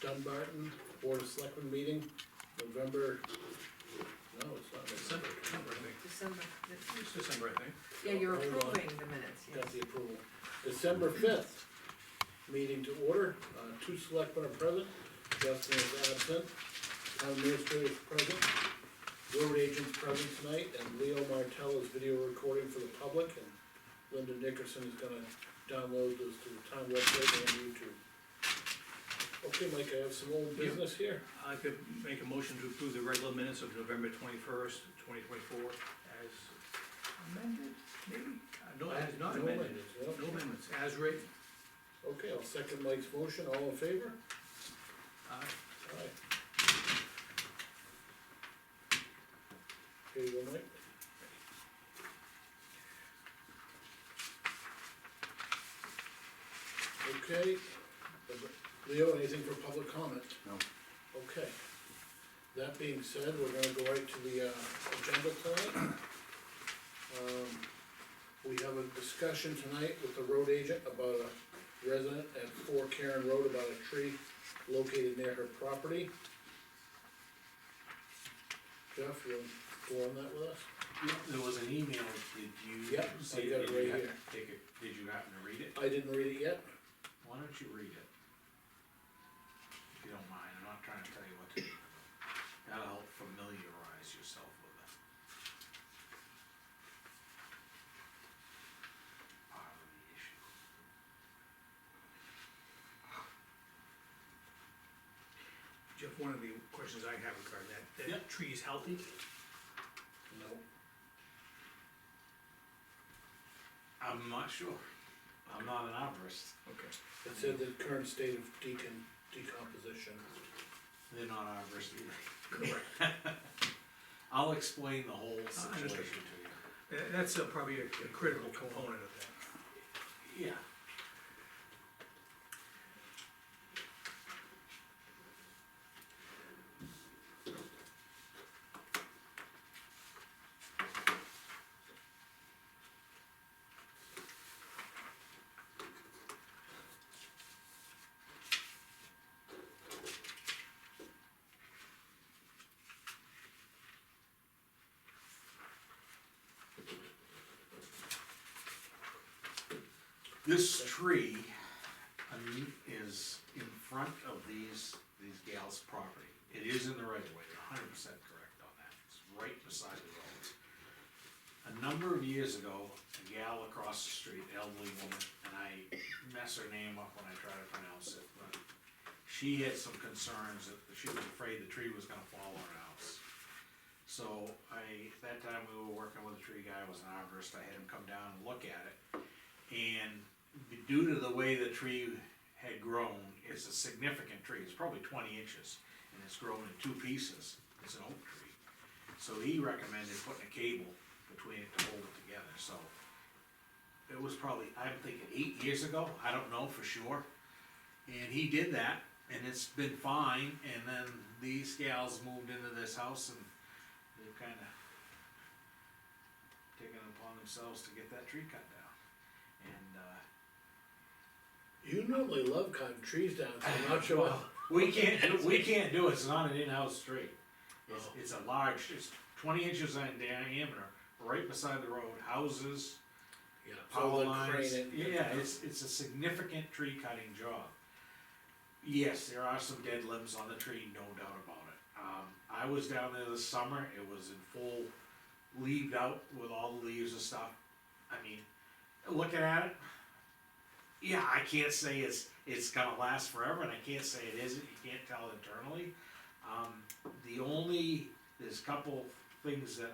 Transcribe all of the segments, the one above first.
Dunbarton Board of Selectmen meeting, November, no, it's not December, November. I think. December, It's December, I think. yeah, you're Hold on. approving the minutes, yes. Got the approval. December 5th, meeting to order, two selectmen are present, Justin is absent, town administrator is present, road agent's present tonight, and Leo Martell is video recording for the public, and Linda Nickerson is gonna download those to the town website and YouTube. Okay, Mike, I have some old business here. I could make a motion to approve the regular minutes of November 21st, 2024, as amended, maybe? No, as not No amended, amendments, yeah. no amendments, as written. Okay, I'll second Mike's motion, all in favor? Aye. Aye. Here you go, Mike. Okay, Leo, anything for public comment? No. Okay. That being said, we're gonna go right to the, agenda tonight. We have a discussion tonight with the road agent about a resident at 4 Karen Road about a tree located near her property. Jeff, you'll go on that with us? There was an email, did you? Yep, I see got it did you right have- here. Did you happen to read it? I didn't read it yet. Why don't you read it? If you don't mind, I'm not trying to tell you what to do. That'll help familiarize yourself with it. Part of the issue. Jeff, one of the questions I have regarding that Yep. tree is healthy? No. I'm not sure. I'm not an arborist. Okay. It said the current state of decomposition. They're not arborists either. Correct. I'll explain the whole understood. situation to you. That's probably a critical component of that. Yeah. This tree, is in front of these gals' property. It is in the right of way, you're 100% correct on that, it's right beside the road. A number of years ago, a gal across the street, elderly woman, and I mess her name up when I try to pronounce it, but she had some concerns that she was afraid the tree was gonna fall on her house. So at that time, we were working with a tree guy, was an arborist, I had him come down and look at it. And due to the way the tree had grown, it's a significant tree, it's probably 20 inches, and it's grown in two pieces, it's an oak tree. So he recommended putting a cable between it to hold it together, so. It was probably, I'm thinking 8 years ago, I don't know for sure. And he did that, and it's been fine, and then these gals moved into this house and they've kinda taken it upon themselves to get that tree cut down. And, You normally love cutting trees down, so I'm not sure what. we can't do it, it's not an in-house tree. It's a large, it's 20 inches in diameter, right beside the road, houses, Yeah, power so lines. crane it. Yeah, it's a significant tree cutting job. Yes, there are some dead limbs on the tree, no doubt about it. I was down there this summer, it was in full leaved out with all the leaves and stuff. I mean, looking at it, yeah, I can't say it's gonna last forever, and I can't say it isn't, you can't tell internally. There's a couple things that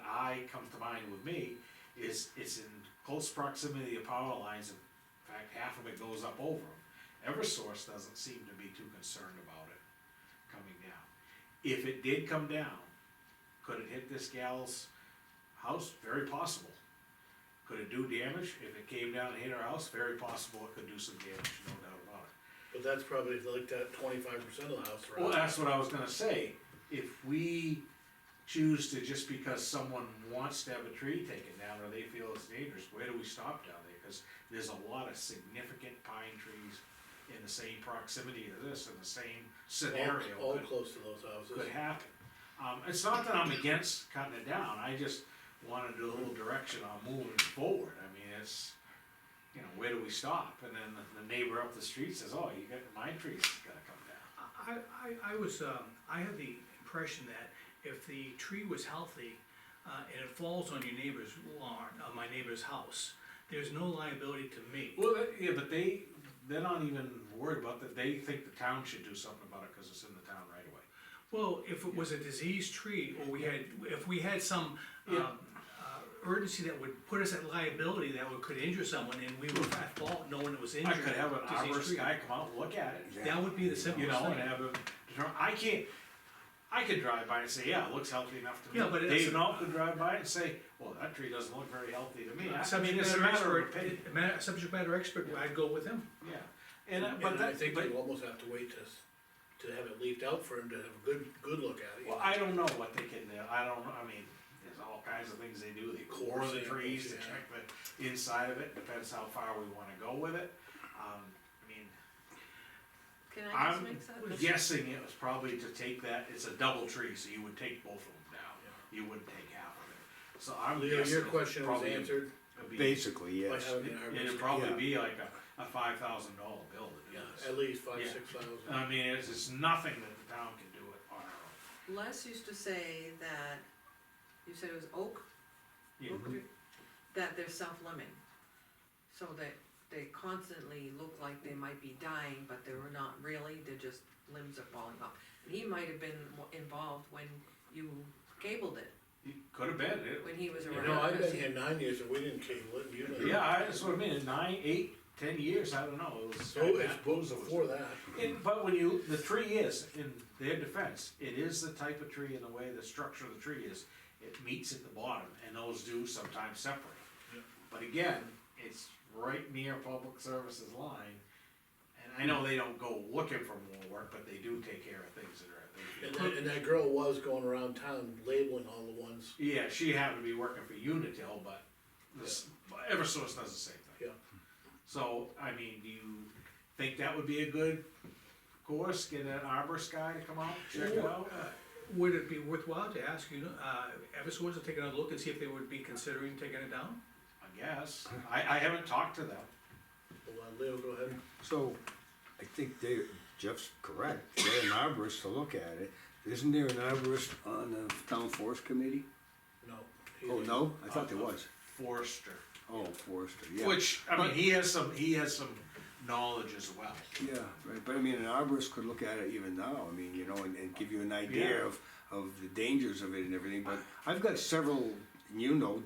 come to mind with me, is it's in close proximity to power lines, in fact, half of it goes up over them. Eversource doesn't seem to be too concerned about it coming down. If it did come down, could it hit this gal's house? Very possible. Could it do damage? If it came down and hit our house, very possible it could do some damage, no doubt about it. But that's probably like that 25% of the house, right? Well, that's what I was gonna say, if we choose to, just because someone wants to have a tree taken down, or they feel it's dangerous, where do we stop down there? Cause there's a lot of significant pine trees in the same proximity to this, in the same scenario. All could- close to those houses. Could happen. It's not that I'm against cutting it down, I just wanted a little direction on moving forward, I mean, it's, you know, where do we stop? And then the neighbor up the street says, oh, you got, my tree's gotta come down. I had the impression that if the tree was healthy, and it falls on your neighbor's lawn, on my neighbor's house, there's no liability to me. Well, yeah, but they're not even worried about that, they think the town should do something about it, cause it's in the town right away. Well, if it was a diseased tree, or if we had some, Yeah. urgency that would put us at liability, that could injure someone, and we were at fault knowing it was injured. I could have an diseased arborist tree. guy come out and look at it, That would be the you simplest know, and thing. have him determine, I could drive by and say, yeah, it looks healthy enough to me. Yeah, but it's- Dave Knoll could drive by and say, well, that tree doesn't look very healthy to me. I Subject mean, it's a matter matter of expert, opinion. subject matter expert, I'd go with him. Yeah, and, And but I that, think but, you almost have to wait to have it leafed out for him to have a good look at it. well, I don't know what they can do, I don't know, I mean, there's all kinds of things they do, they core the samples, trees to yeah. check the inside of it, depends how far we wanna go with it. I mean, Can I just I'm make that? guessing it was probably to take that, it's a double tree, so you would take both of them down, you wouldn't take half of it. So I'm Leo, guessing your it's question was probably- answered it'd be- Basically, by yes. having an arborist. It'd probably Yeah. be like a $5,000 bill to do Yeah, this. at least five, Yeah. 6,000. I mean, it's nothing that the town can do it on our own. Les used to say that, you said it was oak, Yeah. oak tree, that they're self-limbing. So that they constantly look like they might be dying, but they were not really, they're just limbs are falling off. And he might have been involved when you cabled it, It could have been, when he was You around. You know, I've been 'cause he- here 9 years and we didn't cable it, and you know. yeah, that's what I mean, 9, 8, 10 years, I don't know, it was. So it's before that. But when you, the tree is, in their defense, it is the type of tree and the way the structure of the tree is, it meets at the bottom, and those do sometimes separate. Yeah. But again, it's right near public services line, and I know they don't go looking for more work, but they do take care of things that are, And that girl was going around town labeling all the ones. yeah, she happened to be working for Unitil, but this, Eversource does the same thing. Yeah. So, I mean, do you think that would be a good course, get an arborist guy to come out, check it out? Would it be worthwhile to ask, Eversource to take another look and see if they would be considering taking it down? I guess, I haven't talked to them. Well, Leo, go ahead. So, I think Jeff's correct, they're an arborist to look at it. Isn't there an arborist on the town forest committee? No. Oh, no? I thought there was. Forester, Oh, forester, yeah. which, I mean, he has some knowledge as well. Yeah, right, but I mean, an arborist could look at it even now, I mean, you know, and give you an idea Yeah. of the dangers of it and everything, but I've got several,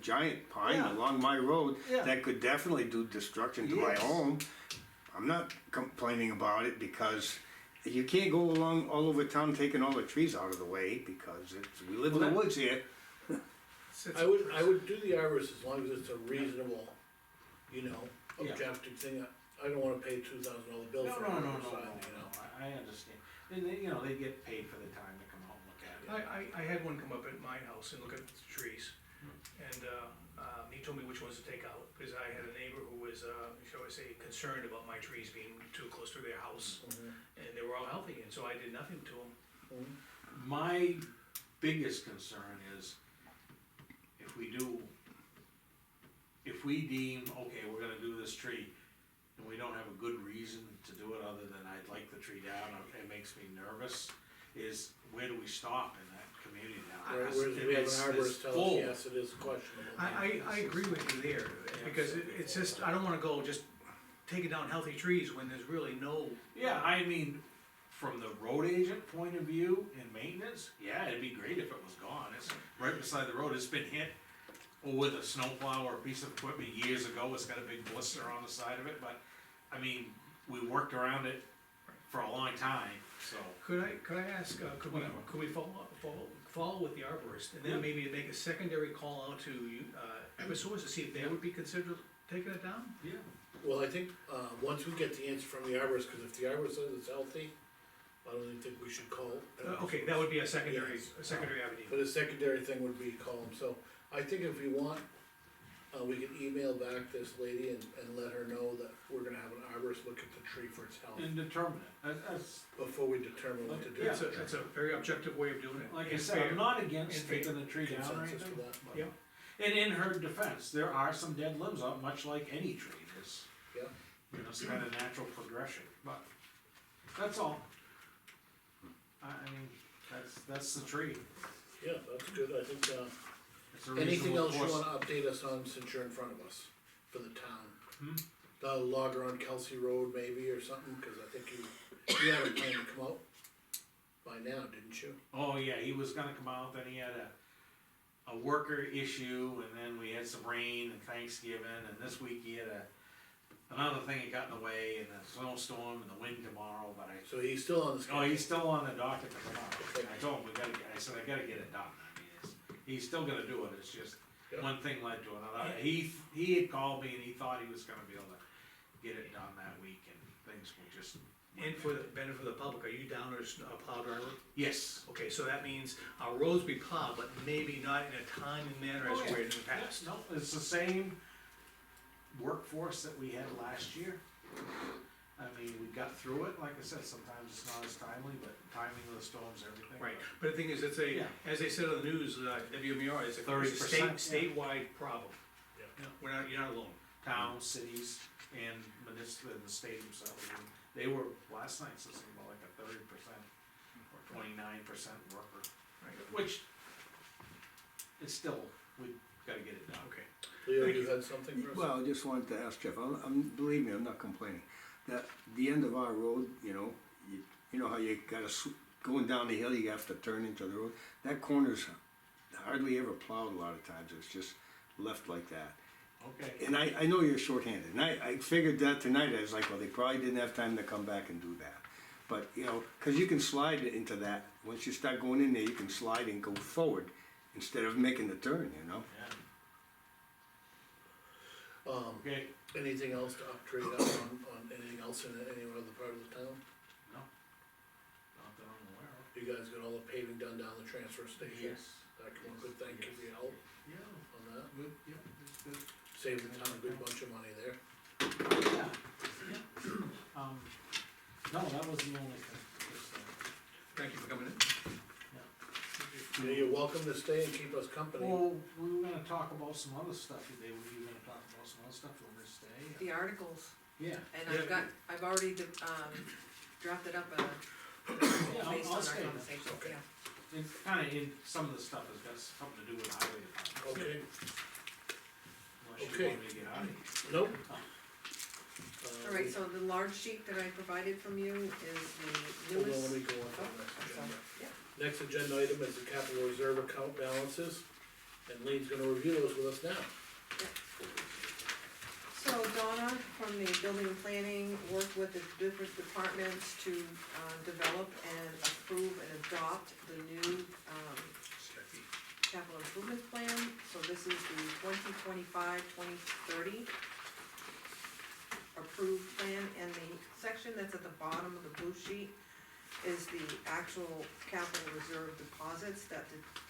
giant pine Yeah. along my road Yeah. that could definitely do destruction to my Yes. home. I'm not complaining about it because you can't go along all over town taking all the trees out of the way because we live in the woods here. I would do the arborist as long as it's a reasonable, Yeah. objective thing. I don't wanna pay $2,000 bill No, for no, an no, arborist no, sign, no, I understand, and they get paid for the time to come out and look at it. I had one come up at my house and look at the trees, and, he told me which ones to take out, because I had a neighbor who was, shall I say, concerned about my trees being too close to their house, and they were all healthy, and so I did nothing to them. My biggest concern is if we deem, okay, we're gonna do this tree, and we don't have a good reason to do it other than I'd like the tree down, or it makes me nervous, is where do we stop in that community now? Whereas Because we have an it's arborist tell us, full. yes, it is questionable. I agree with you there, because it's just, I don't wanna go just taking down healthy trees when there's really no, Yeah, I mean, from the road agent point of view and maintenance, yeah, it'd be great if it was gone, it's right beside the road, it's been hit with a snowplow or a piece of equipment years ago, it's got a big blister on the side of it, but, I mean, we worked around it for a long time, so. could I ask, could we follow with the arborist, and Yeah. then maybe make a secondary call out to, Eversource to see if they would be considered taking it down? Yeah. Well, I think, once we get the answer from the arborist, cause if the arborist says it's healthy, I don't even think we should call. Okay, that would be a secondary, Yes. a secondary avenue. But a secondary thing would be call them, so I think if we want we can email back this lady and let her know that we're gonna have an arborist look at the tree for its health, And determine it, that's, before we determine what to do. That's a very objective way of doing it. like I And said, I'm fair. not against and fair. taking the tree down or Consensus anything. for that? but- Yeah. And in her defense, there are some dead limbs on, much like any tree, there's, Yeah, you know, some kind of natural progression, but, that's all. I mean, that's the tree. yeah, that's good, I think, It's a anything reasonable else you course. wanna update us on since you're in front of us, for the town? Hmm? The logger on Kelsey Road maybe, or something, cause I think you had a plan to come out by now, didn't you? Oh, yeah, he was gonna come out, then he had a worker issue, and then we had some rain and Thanksgiving, and this week he had another thing that got in the way, and a snowstorm and the wind tomorrow, but So he's still on the schedule? oh, he's still on the docket to come out. Okay. I told him, I said, I gotta get it done, I mean, he's still gonna do it, it's just, Yeah. one thing led to another. He had called me and he thought he was gonna be able to get it done that week, and things will just. And for the benefit of the public, are you down as a plow driver? Yes. Okay, so that means our roads be plowed, but maybe not in a timely manner as Oh, yeah. we had in the past. No, it's the same workforce that we had last year. I mean, we got through it, like I said, sometimes it's not as timely, but timing of the storms, everything. Right, but the thing is, it's a, Yeah. as they said on the news, WMER, it's a 30%, statewide problem. Yeah. You're not alone. Towns, cities, and municipal, and the state themselves, and they were, last night, so something about like a 30% or 29% worker, Right. which, it's still, we gotta get it done. Okay. Leo, Thank you you. had something for us? Well, I just wanted to ask Jeff, believe me, I'm not complaining, that the end of our road, you know how you gotta, going down the hill, you have to turn into the road, that corner's hardly ever plowed a lot of times, it's just left like that. Okay. And I know you're shorthanded, and I figured that tonight, I was like, well, they probably didn't have time to come back and do that. But, cause you can slide into that, once you start going in there, you can slide and go forward, instead of making the turn, Yeah, okay, Anything else to upgrade on anything else in any other part of the town? no, not that I'm aware of. You guys got all the paving done down the transfer station? That come up good, thank you for your help Yeah, on that, good, yeah, it's good. saved the town a good bunch of money there. Yeah, yeah. No, that was the only thing, just, Thank you for coming in. Yeah, you're welcome to stay and keep us company. well, we were gonna talk about some other stuff today, were you gonna talk about some other stuff, you want me to stay? The articles, Yeah. and Yeah. I've already, drafted up a, Yeah, based I'll on our stay. conversation, Okay. yeah. It's kinda, some of the stuff has got something to do with highway department. Okay, Unless you Okay. want me to get out of here. nope. Alright, so the large sheet that I provided from you is the Hold on, newest. let me go on to Oh, the next I'm sorry. agenda. Yeah. Next agenda item is the capital reserve account balances, and Lean's gonna review those with us now. So Donna from the building and planning worked with the different departments to develop and approve and adopt the new capital improvement plan. So this is the 2025-2030 approved plan, and the section that's at the bottom of the blue sheet is the actual capital reserve deposits that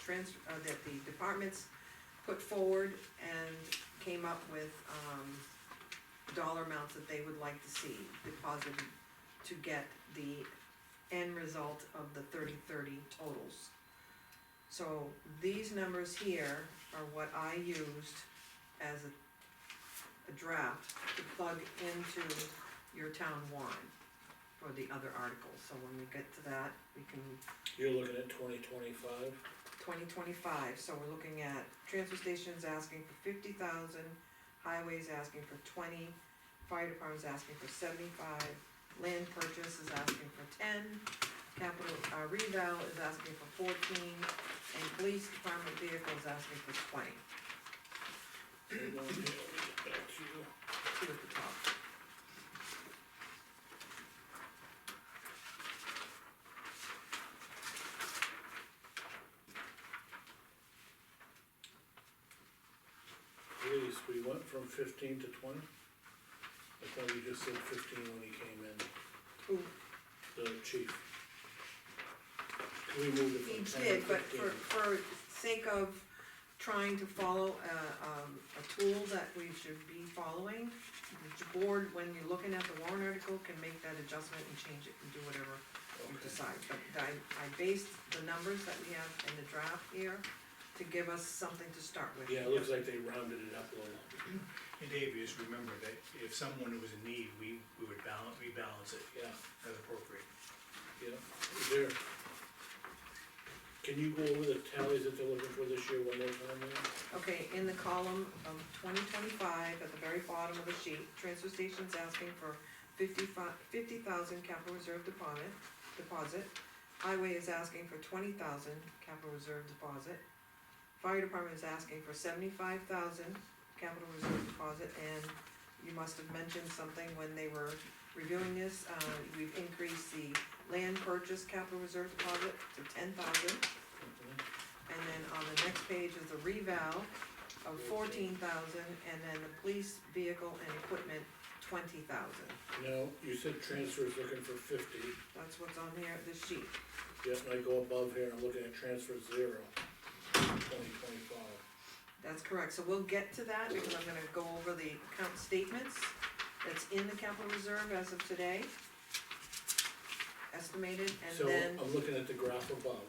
that the departments put forward and came up with, dollar amounts that they would like to see deposited to get the end result of the 30-30 totals. So these numbers here are what I used as a draft to plug into your town warrant for the other articles, so when we get to that, we can, You're looking at 2025. 2025, so we're looking at transfer stations asking for 50,000, highways asking for 20, fire department's asking for 75, land purchase is asking for 10, capital, reval is asking for 14, and police department vehicle is asking for 20. Hold on here, let me get back to you. Two at the top. Police, we went from 15 to 20. I thought you just said 15 when he came in, Who, the chief. Can we move it he from 10 to did, but 15? for sake of trying to follow a tool that we should be following. The board, when you're looking at the warrant article, can make that adjustment and change it and do whatever you Okay. decide. But I based the numbers that we have in the draft here to give us something to start with. Yeah, it looks like they rounded it up a little. And Dave, just remember that if someone was in need, we would rebalance it Yeah, as appropriate. yeah. Is there, can you go over the tallies that they're looking for this year one more time, Lean? Okay, in the column of 2025, at the very bottom of the sheet, transfer station's asking for 50,000 capital reserve deposit. Highway is asking for 20,000 capital reserve deposit. Fire department is asking for 75,000 capital reserve deposit, and you must have mentioned something when they were reviewing this, we've increased the land purchase capital reserve deposit to 10,000. And then on the next page is the reval of 14,000, and then the police vehicle and equipment, 20,000. No, you said transfers looking for 50. That's what's on here, this sheet. Yep, and I go above here, I'm looking at transfer 0, 2025. That's correct, so we'll get to that, because I'm gonna go over the account statements that's in the capital reserve as of today. Estimated, and So then, I'm looking at the graph above.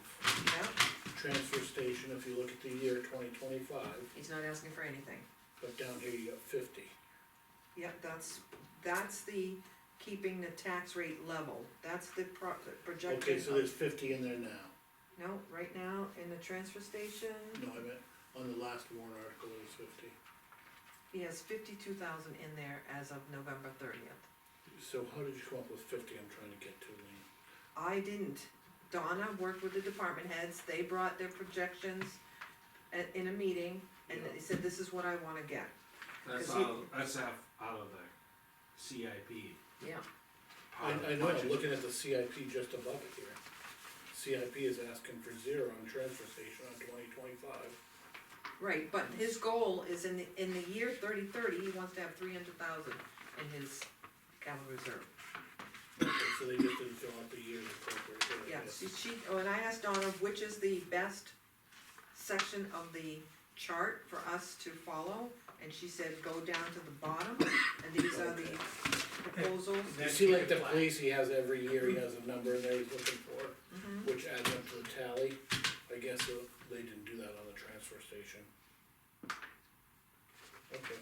yeah, Transfer station, if you look at the year 2025, he's not asking for anything. but down here you got 50. Yep, that's the, keeping the tax rate level, that's the projection. Okay, so there's 50 in there now. No, right now, in the transfer station, No, I meant on the last warrant article it was 50. he has 52,000 in there as of November 30th. So how did you come up with 50? I'm trying to get to, Lean. I didn't. Donna worked with the department heads, they brought their projections in a meeting, and they said, this is what I wanna get. That's 'Cause he- out of the CIP. Yeah, I know, I'm looking at the CIP just above it here. CIP is asking for 0 on transfer station on 2025. right, but his goal is in the year 3030, he wants to have 300,000 in his capital reserve. Okay, so they just didn't fill out the years appropriately. I Yeah, guess. and I asked Donna, which is the best section of the chart for us to follow? And she said, go down to the bottom, and these are the proposals. You see, like the police, he has every year, he has a number in there he's looking for, Mhm. which adds up to the tally. I guess they didn't do that on the transfer station. Okay.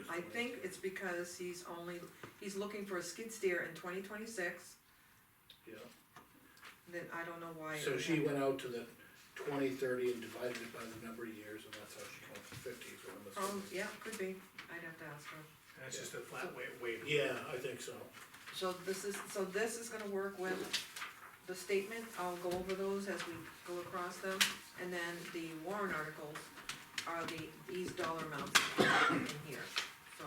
I think it's because he's looking for a skid steer in 2026, Yeah, then I don't know why. it so would she have went that. out to the 2030 and divided it by the number of years, and that's how she came up with 50, is what I'm Oh, assuming. yeah, could be, I'd have to ask her. That's just a flat waiver. Yeah, I think so. So this is gonna work with the statement, I'll go over those as we go across them, and then the warrant articles are these dollar amounts in here. So,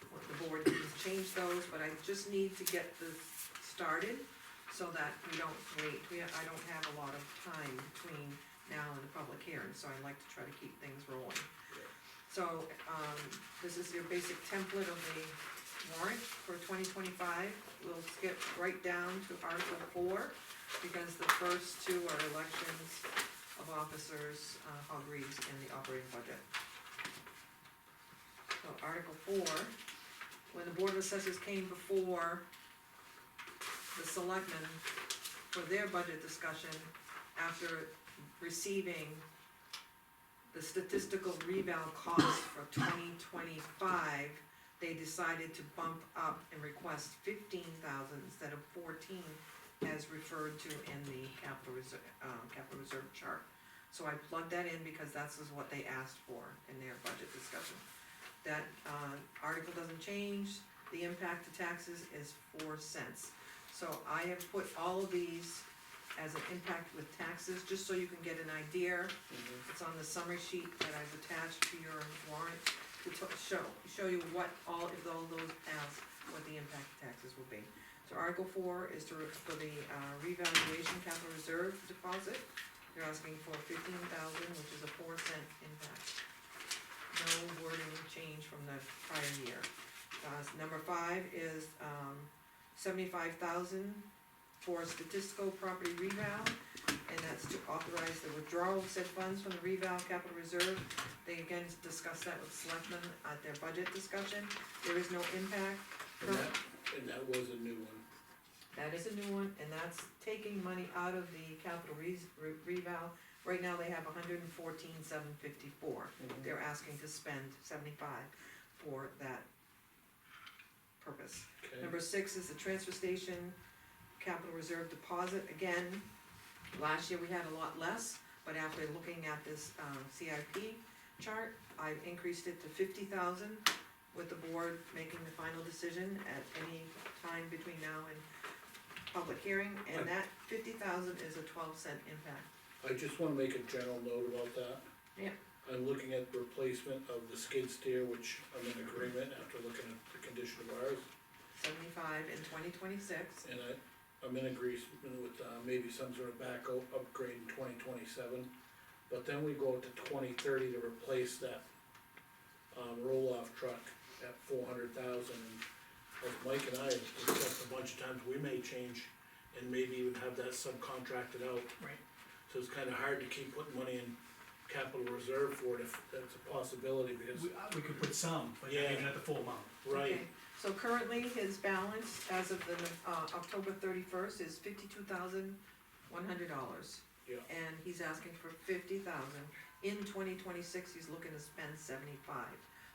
what the board can change those, but I just need to get this started, so that we don't wait, I don't have a lot of time between now and the public hearing, so I like to try to keep things rolling. So, this is your basic template of the warrant for 2025. We'll skip right down to Article 4, because the first two are elections of officers, Hog Reeves, and the operating budget. So Article 4, when the Board of Assessors came before the Selectmen for their budget discussion, after receiving the statistical reval cost for 2025, they decided to bump up and request 15,000 instead of 14, as referred to in the capital reserve chart. So I plugged that in because that's is what they asked for in their budget discussion. That, article doesn't change, the impact to taxes is 4 cents. So I have put all of these as an impact with taxes, just so you can get an idea. It's on the summary sheet that I've attached to your warrant, to show you what if all those pass, what the impact of taxes will be. So Article 4 is for the revaluation capital reserve deposit. You're asking for 15,000, which is a 4 cent impact. No wording change from the prior year. Number 5 is 75,000 for statistical property reval, and that's to authorize the withdrawal of said funds from the reval capital reserve. They again discussed that with selectmen at their budget discussion, there is no impact. And that was a new one. That is a new one, and that's taking money out of the capital reval. Right now, they have 114,754. They're asking to spend 75 for that purpose. Okay. Number 6 is the transfer station capital reserve deposit. Again, last year we had a lot less, but after looking at this CIP chart, I've increased it to 50,000, with the board making the final decision at any time between now and public hearing, and that 50,000 is a 12-cent impact. I just wanna make a general note about that. Yeah. I'm looking at the replacement of the skid steer, which I'm in agreement after looking at the condition of ours. 75 in 2026. And I'm in agreement with, maybe some sort of backhoe upgrade in 2027. But then we go to 2030 to replace that, roll-off truck at 400,000. And as Mike and I have discussed a bunch of times, we may change and maybe even have that subcontracted out. Right. So it's kinda hard to keep putting money in capital reserve for it if that's a possibility, because, We could put some, but not even at the full amount. right, Okay, so currently his balance as of the, October 31st is $52,100. Yeah. And he's asking for 50,000. In 2026, he's looking to spend 75.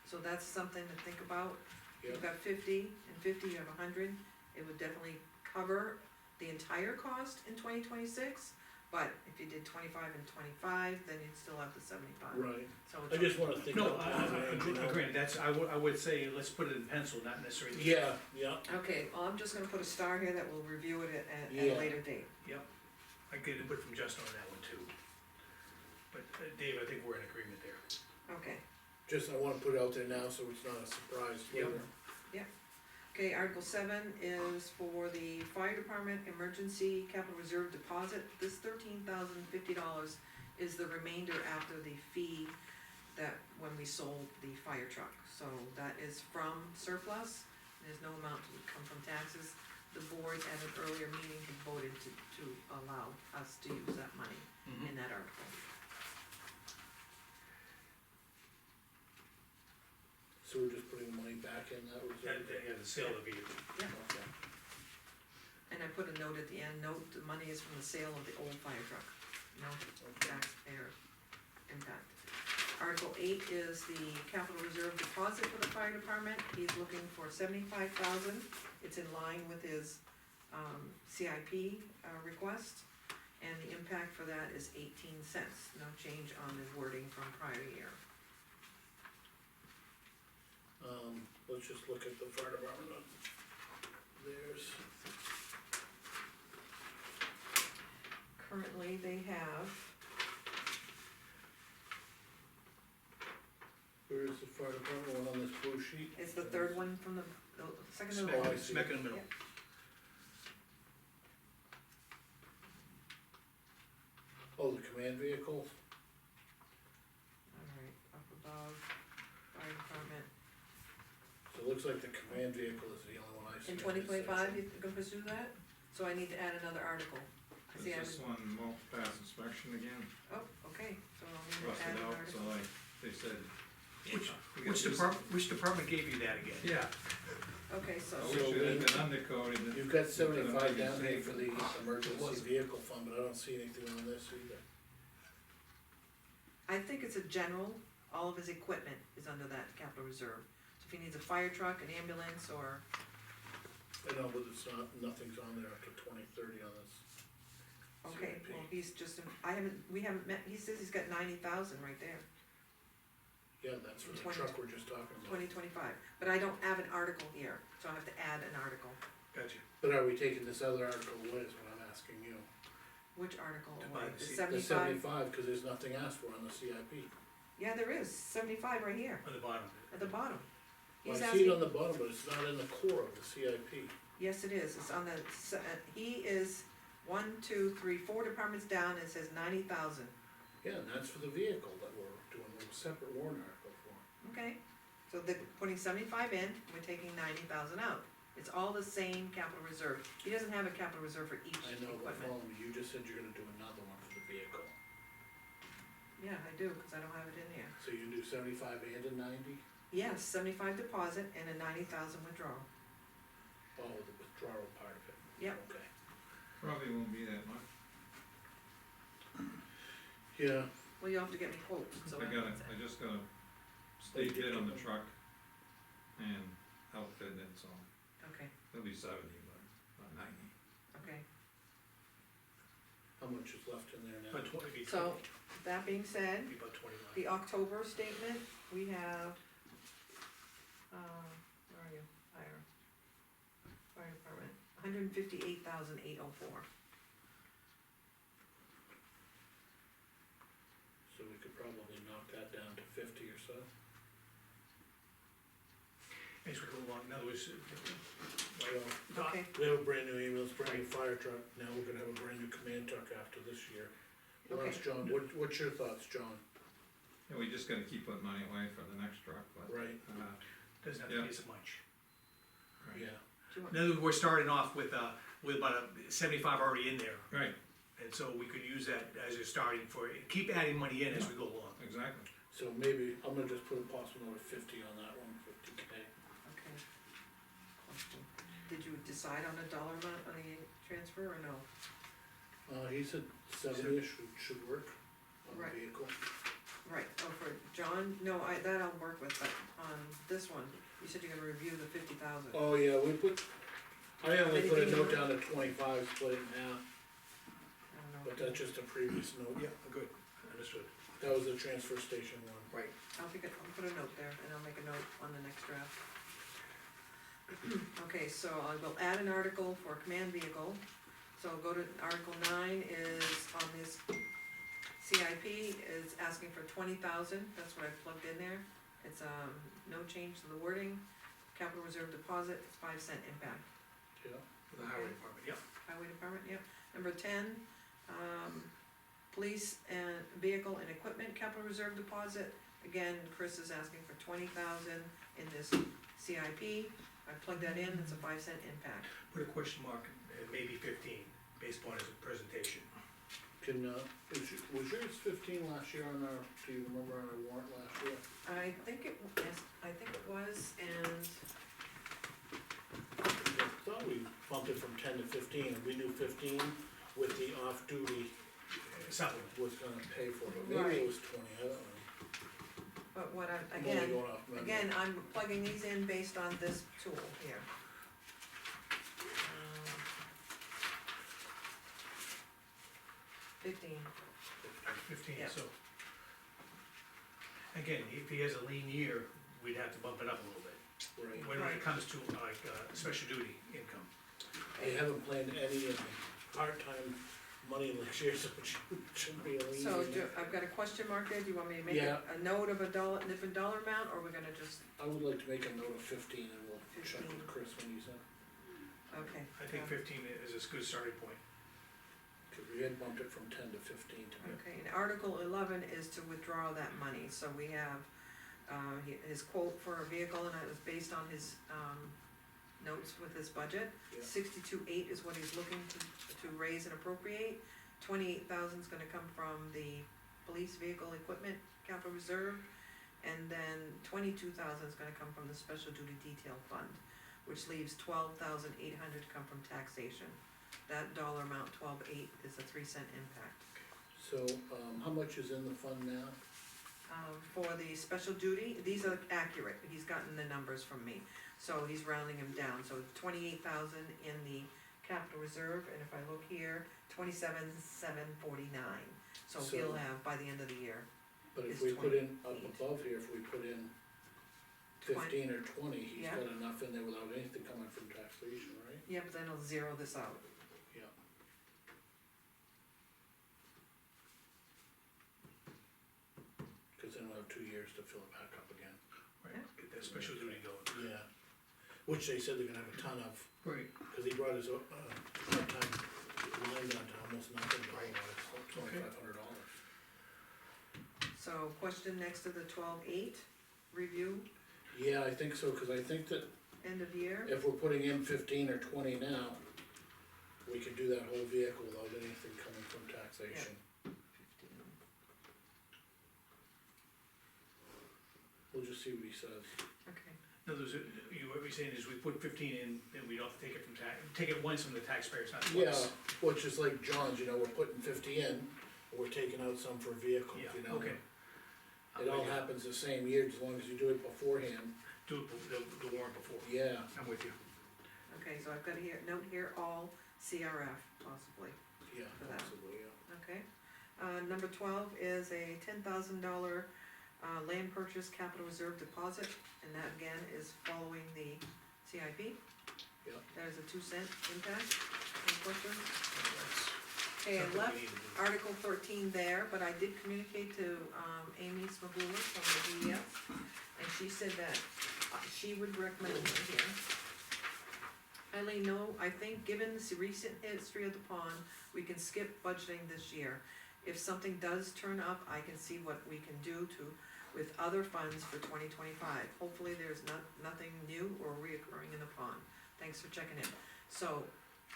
So that's something to think about. yeah, You've got 50, and 50 you have 100. It would definitely cover the entire cost in 2026. But if you did 25 and 25, then you'd still have the 75. right. So I just wanna think No, about that. granted, that's, I would say, let's put it in pencil, not necessarily. Yeah, yeah, Okay, well, I'm just gonna put a star here that we'll review it at Yeah. a later date. Yep, I get input from Justin on that one too. But, Dave, I think we're in agreement there. Okay, just I wanna put it out there now, so it's not a surprise Yep. later. okay, Article 7 is for the fire department emergency capital reserve deposit. This $13,050 is the remainder after the fee that, when we sold the fire truck. So that is from surplus, there's no amount to come from taxes. The board at an earlier meeting had voted to allow us to use that money in that article. So we're just putting the money back in that reserve? Yeah, the sale of the vehicle. Yeah. Okay. And I put a note at the end, note the money is from the sale of the old fire truck, no taxpayer impact. Article 8 is the capital reserve deposit for the fire department, he's looking for 75,000, it's in line with his, CIP, request. And the impact for that is 18 cents, no change on the wording from prior year. Let's just look at the fire department. There's, Currently, they have, where is the fire department one on this blue sheet? it's the third one from the second to the Oh, I bottom. see. Smack in the middle. Yep. Oh, the command vehicles? Alright, up above, fire department. So it looks like the command vehicle is the only one I see. In on twenty this twenty-five, section. you can pursue that? So I need to add another article. I Is see, this one won't pass inspection again? oh, okay, so I'll need to add Rusted an out, so article. like, they said. Which department gave you that again? Yeah, Okay, so, I wish it had been undercoated. You've got 75 Could've down maybe here for the saved emergency vehicle fund, but I don't see anything on this either. I think it's a general, all of his equipment is under that capital reserve. So if he needs a fire truck, an ambulance, or, I know, but it's not, nothing's on there after 2030 on this. okay, CIP. well, he's just, we haven't met, he says he's got 90,000 right there, Yeah, that's for the 20 truck we're just talking about. 2025. But I don't have an article here, so I have to add an article. Gotcha. But are we taking this other article away is what I'm asking you? Which article? To away? buy the The C- The 75? 75, cause there's nothing asked for on the CIP. Yeah, there is, 75 right here, On the bottom. at the bottom. Well, He's I see it asking, on the bottom, but it's not in the core of the CIP. yes, it is, it's on the, he is 1, 2, 3, 4 departments down, it says 90,000, Yeah, and that's for the vehicle that we're doing a separate warrant article for. okay? So they're putting 75 in, we're taking 90,000 out. It's all the same capital reserve. He doesn't have a capital reserve for each I know, but equipment. follow me, you just said you're gonna do another one for the vehicle. Yeah, I do, cause I don't have it in there. So you can do 75 and a 90? Yes, 75 deposit and a 90,000 withdrawal. Oh, the withdrawal part of it. Yep. Okay. Probably won't be that much. Yeah, Well, you'll have to get me quotes, so. I just got a state bid on the truck and outfit it, so Okay, it'll be 70, but not 90. okay. how much is left in there now? About 20, So, that being said, be about 29. the October statement, we have, where are you? Fire department, 158,804. So we could probably knock that down to 50 or so. As we go along, in other words, Well, Okay, we have a brand new ambulance, brand new fire truck, now we're gonna have a brand new command truck after this year. Well, Okay. that's John, what's your thoughts, John? Yeah, we just gotta keep putting money away for the next truck, but. Right, doesn't have to be as much. Right. yeah, do you want, In other words, we're starting off with about a 75 already in there, Right, and so we could use that as a starting for, keep adding money in as we go along. exactly. so maybe, I'm gonna just put a possible note of 50 on that one, 50K. okay. Question. Did you decide on a dollar amount on the transfer or no? He said 70-ish should work on the Right. vehicle. Right, oh, for John, no, that I'll work with, but on this one, you said you're gonna review the 50,000. Oh, yeah, I only put a Anything note you- down to 25, split it in half, I don't know. but that's just a previous note. Yeah, good, understood. That was the transfer station one. Right. I'll put a note there, and I'll make a note on the next draft. Okay, so I will add an article for a command vehicle, so go to Article 9 is on this CIP, is asking for 20,000, that's what I plugged in there. It's, no change to the wording, capital reserve deposit, it's 5 cent impact. Yeah, For the highway department, yeah. Highway department, yep. Number 10, police and vehicle and equipment capital reserve deposit. Again, Chris is asking for 20,000 in this CIP. I plugged that in, it's a 5 cent impact. Put a question mark, and maybe 15, based upon his presentation. was yours 15 last year on our, do you remember on our warrant last year? I think it, yes, I think it was, and, I thought we bumped it from 10 to 15, and we knew 15 with the off-duty Supplement. was gonna pay for it, but maybe Right. it was 20, I don't know. but what I, I'm only again, going off memory. again, I'm plugging these in based on this tool here. 15, 15, Yeah. so. Again, if he has a lean year, we'd have to bump it up a little bit, Right, when Right. it comes to like, special duty income. I haven't planned any part-time money next year, so it shouldn't be a lean. so year. I've got a question mark there, do you want me to make Yeah. a note of a different dollar amount, or we're gonna just, I would like to make a note of 15, and we'll check 15. with Chris when he's in, okay. I think 15 is a good starting point. cause we had bumped it from 10 to 15 tonight. Okay, and Article 11 is to withdraw that money, so we have, his quote for a vehicle, and it was based on his, notes with his budget. Yeah. 62.8 is what he's looking to raise and appropriate. 28,000 is gonna come from the police vehicle equipment capital reserve. And then 22,000 is gonna come from the special duty detail fund, which leaves 12,800 to come from taxation. That dollar amount, 12.8, is a 3 cent impact. So, how much is in the fund now? For the special duty, these are accurate, he's gotten the numbers from me, so he's rounding them down, so 28,000 in the capital reserve, and if I look here, 27,749. So So- he'll have by the end of the year, But if It's we put in, up 28. above here, if we put in 15 or 20, he's Yeah. got enough in there without anything coming from taxation, right? yeah, but then I'll zero this out. Yeah. Cause then we'll have 2 years to fill it back up again. Right, get that special duty going. Yeah. Which they said they're gonna have a ton of, Right. cause he brought his, part-time line down to almost nothing, right, it's like $2,500. So question next to the 12.8, review, Yeah, I think so, cause I think that end of year. If we're putting in 15 or 20 now, we could do that whole vehicle without anything coming from taxation. 15. We'll just see what he says. Okay, In other words, what you're saying is we put 15 in, then we don't have to take it from take it once from the taxpayers, not Yeah, twice. which is like John's, you know, we're putting 50 in, and we're taking out some for vehicles, Yeah, you know? okay. It all happens the same year, as long as you do it beforehand, Do it the warrant before, yeah. I'm with you. okay, so I've got here, note here, all CRF possibly, Yeah, For that. possibly, yeah. okay? Number 12 is a $10,000 land purchase capital reserve deposit, and that again is following the CIP. Yeah. That is a 2-cent impact, any questions? That's Okay, I something left we need to do. Article 13 there, but I did communicate to, Amy Smagula from the DES, and she said that she would recommend it here. Eileen, no, I think given the recent history of the pond, we can skip budgeting this year. If something does turn up, I can see what we can do with other funds for 2025. Hopefully, there's nothing new or reoccurring in the pond. Thanks for checking in. So,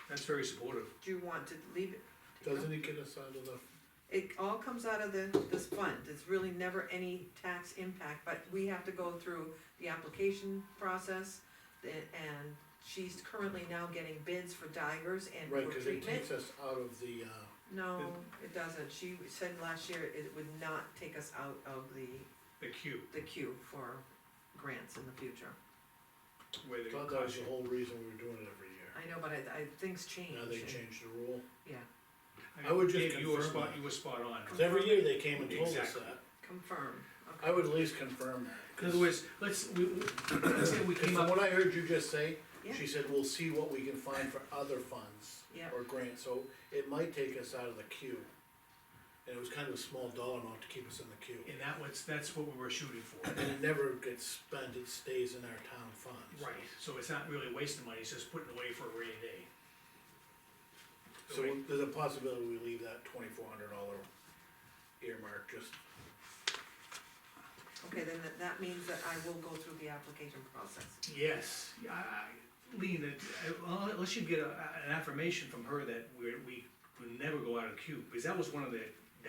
That's very supportive. do you want to leave it? Doesn't it get us out of the, It all comes out of this fund, it's really never any tax impact, but we have to go through the application process. And she's currently now getting bids for divers and right, for cause it treatment. takes us out of the, No, it doesn't, she said last year it would not take us out of The queue, the queue for grants in the future. where they thought that was cost you. the whole reason we were doing it every year. I know, but things change. Now they and- changed the rule. Yeah, I would just Dave, you were confirm spot, that. you were spot on. Cause every year they came and told us Exactly. that, confirm, okay. I would at least confirm that. In other words, let's say we Cause came from up, what I heard you just say, Yeah. she said, we'll see what we can find for other funds. Yeah. Or grants, so it might take us out of the queue. And it was kind of a small dollar amount to keep us in the queue. and that's what we were shooting for. And it never gets spent, it stays in our town funds. Right, so it's not really wasting money, it's just putting away for a rainy day. So there's a possibility we leave that $2,400 earmark, just, Okay, then that means that I will go through the application process. Yes, Lean, unless you get an affirmation from her that we would never go out of the queue, because that was one of the,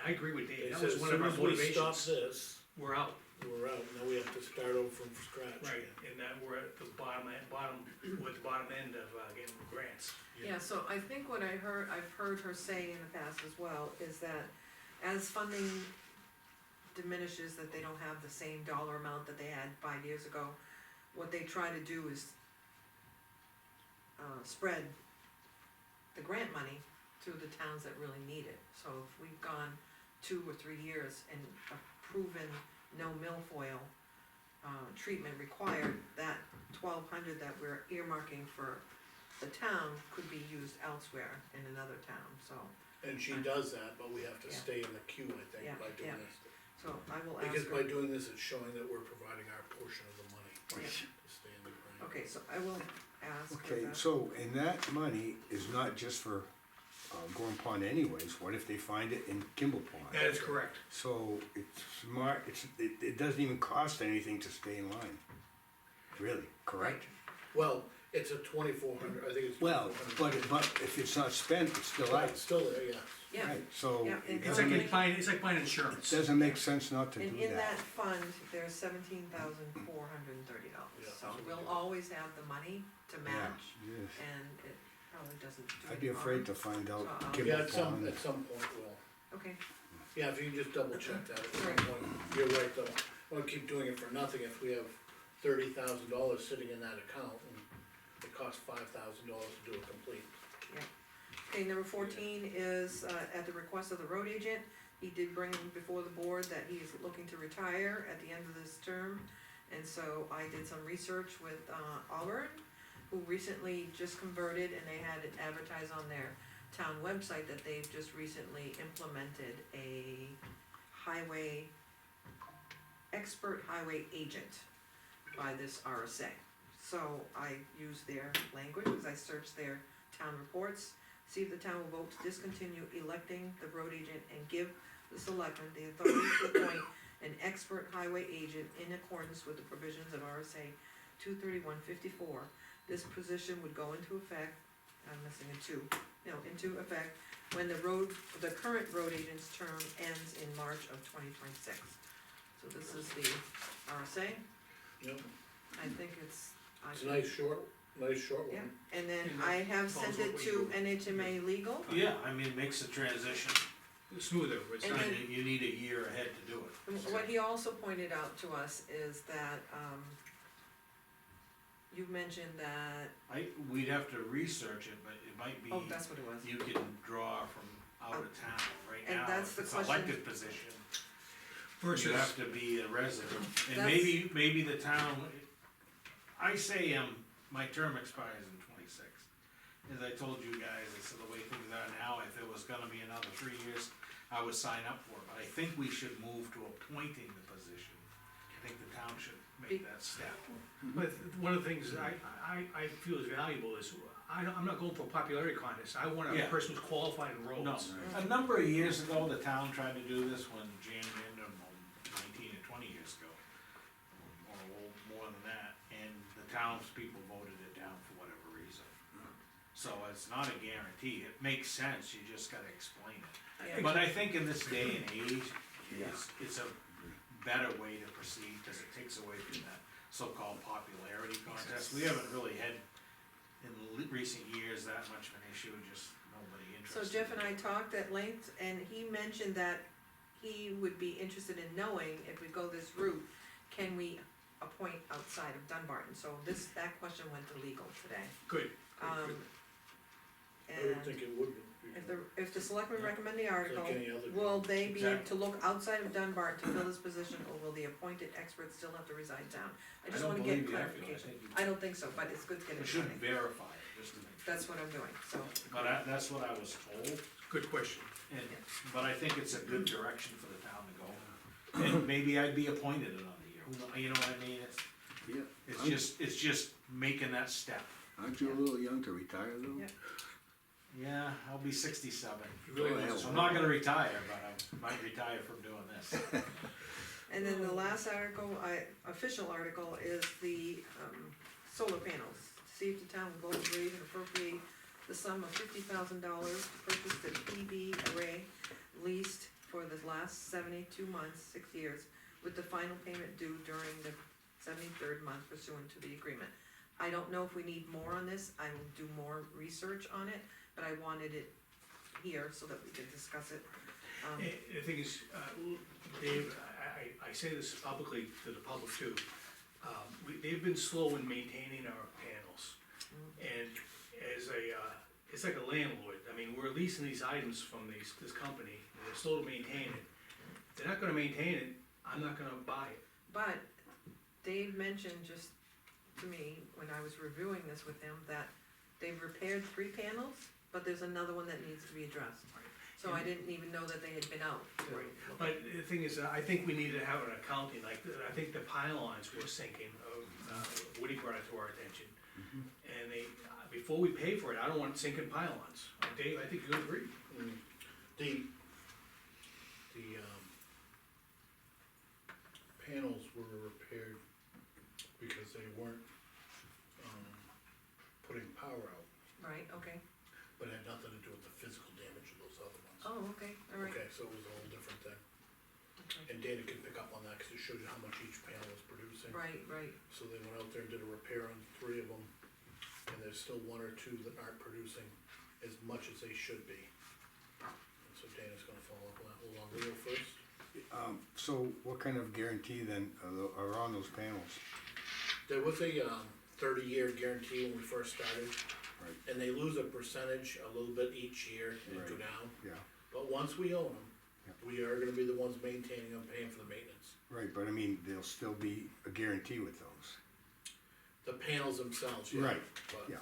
I agree with Dave, it that says was as one of soon our as we stop motivations. this, We're out, we're out, now we have to start over from scratch. right, again. and that we're at the bottom end of getting grants. Yeah, so I think what I've heard her say in the past as well, is that as funding diminishes, that they don't have the same dollar amount that they had 5 years ago, what they try to do is spread the grant money to the towns that really need it. So if we've gone 2 or 3 years and proven no milfoil treatment required, that 1,200 that we're earmarking for the town could be used elsewhere in another town, so, And she does that, but we have to Yeah. stay in the queue, I think, Yeah, by doing yeah. this. so I will ask Because by her. doing this, it's showing that we're providing our portion of the money Yeah. to stay in the grant. Okay, so I will ask her Okay, that. so, and that money is not just for, Gorm Pond anyways, what if they find it in Kimball Pond? That is correct. So, it's smart, it doesn't even cost anything to stay in line, really, correct? Well, it's a 2,400, I think it's. Well, 2,400. but if it's not spent, it's still Right, out, it's still there, yeah. Yeah, right, so Yeah, it and It's doesn't like make, buying it insurance. doesn't make sense not to and do in that that. fund, there's $17,430, Yeah, so that's what we we'll do. always have the money to Yeah, match, yes. and it probably doesn't do I'd be any afraid harm. to find out So I'll- Kimball Yeah, Pond. at some point we'll. Okay, Yeah, if you can just double check that at some Right. point, you're right though, I won't keep doing it for nothing if we have $30,000 sitting in that account and it costs $5,000 to do a complete. okay, number 14 is, at the request of the road agent, he did bring before the board that he's looking to retire at the end of this term. And so I did some research with, Auburn, who recently just converted, and they had it advertised on their town website that they've just recently implemented a expert highway agent by this RSA. So I used their language, as I searched their town reports, see if the town will vote to discontinue electing the road agent and give the selectmen the authority to appoint an expert highway agent in accordance with the provisions of RSA 2/31/54. This position would go into effect, I'm missing a two, no, into effect when the current road agent's term ends in March of 2026. So this is the RSA, Yep, I think it's. it's a nice short Yeah, one. and then And I have follows sent it what to you- NHMA Legal, Yeah, I mean, it makes the transition, Smoother, it's And not, then- you need a year ahead to do it. and what he also pointed out to us is that, you mentioned that, We'd have to research it, but it might be, oh, that's what it was. you can draw from out of town. Right And now, that's if the it's question- elected position, versus. you have to be a resident, and That's- maybe the town, I say, my term expires in 26. As I told you guys, I said the way things are now, if it was gonna be another 3 years, I would sign up for it, but I think we should move to appointing the position. I think the town should make that step. But one of the things I feel is valuable is, I'm not going for a popularity contest, I want a Yeah. person who's qualified in No, roads. a number of years ago, the town tried to do this when Jan Vander, 19 or 20 years ago, or more than that, and the townspeople voted it down for whatever reason. So it's not a guarantee, it makes sense, you just gotta explain it. Yeah. But I think in this day and age, it's a better way to proceed, cause it takes away from that so-called popularity contest. We haven't really had, in recent years, that much of an issue, just nobody So interested. Jeff and I talked at length, and he mentioned that he would be interested in knowing if we go this route, can we appoint outside of Dunbarton? So that question went to legal today. Good, Um, I would and think it would be. if the selectmen recommend the article, Like any other will job. they be able to Exactly. look outside of Dunbarton to fill this position, or will the appointed experts still have to reside in town? I just don't wanna get believe you have to. clarification. think you- I don't think so, but it's good to get We it should running. verify it, just to make sure. That's what I'm doing, so, But that's what I was told, good question. and, but I think it's a good direction for the town to go. And maybe I'd be appointed another year, you know what I mean? Yeah. It's just making that step. Aren't you a little young to retire though? Yeah. Yeah, I'll be 67. You really Go want ahead. So I'm not gonna retire, but I might retire from doing this. and then the last article, official article is the, solar panels. See if the town will vote to raise and appropriate the sum of $50,000 to purchase the PV array leased for the last 72 months, 6 years, with the final payment due during the 73rd month pursuant to the agreement. I don't know if we need more on this, I will do more research on it, but I wanted it here so that we could discuss it. And the thing is, Dave, I say this publicly to the public too, they've been slow in maintaining our panels. And as it's like a landlord, I mean, we're leasing these items from this company, and they're slow to maintain it. If they're not gonna maintain it, I'm not gonna buy it. But Dave mentioned just to me, when I was reviewing this with him, that they've repaired 3 panels, but there's another one that needs to be addressed. So I didn't even know that they had been out. Right, but the thing is, I think we need to have an accounting, like, I think the pylons were sinking, Woody brought it to our attention. And before we pay for it, I don't want sinking pylons. Dave, I think you agree. The panels were repaired because they weren't, putting power out, Right, okay. but had nothing to do with the physical damage of those other ones. Oh, okay, all right. Okay, so it was a whole different thing, Okay. and Dana can pick up on that, cause it showed you how much each panel was producing. Right, right. So they went out there and did a repair on 3 of them, and there's still 1 or 2 that aren't producing as much as they should be. And so Dana's gonna follow up on that, hold on, Leo first. So what kind of guarantee then are on those panels? There was a 30-year guarantee when we first started, Right. and they lose a percentage a little bit each year and go Right. down. Yeah, But once we own them, Yeah. we are gonna be the ones maintaining them, paying for the maintenance. right, but I mean, there'll still be a guarantee with those. The panels themselves, yeah. Right, But, yeah.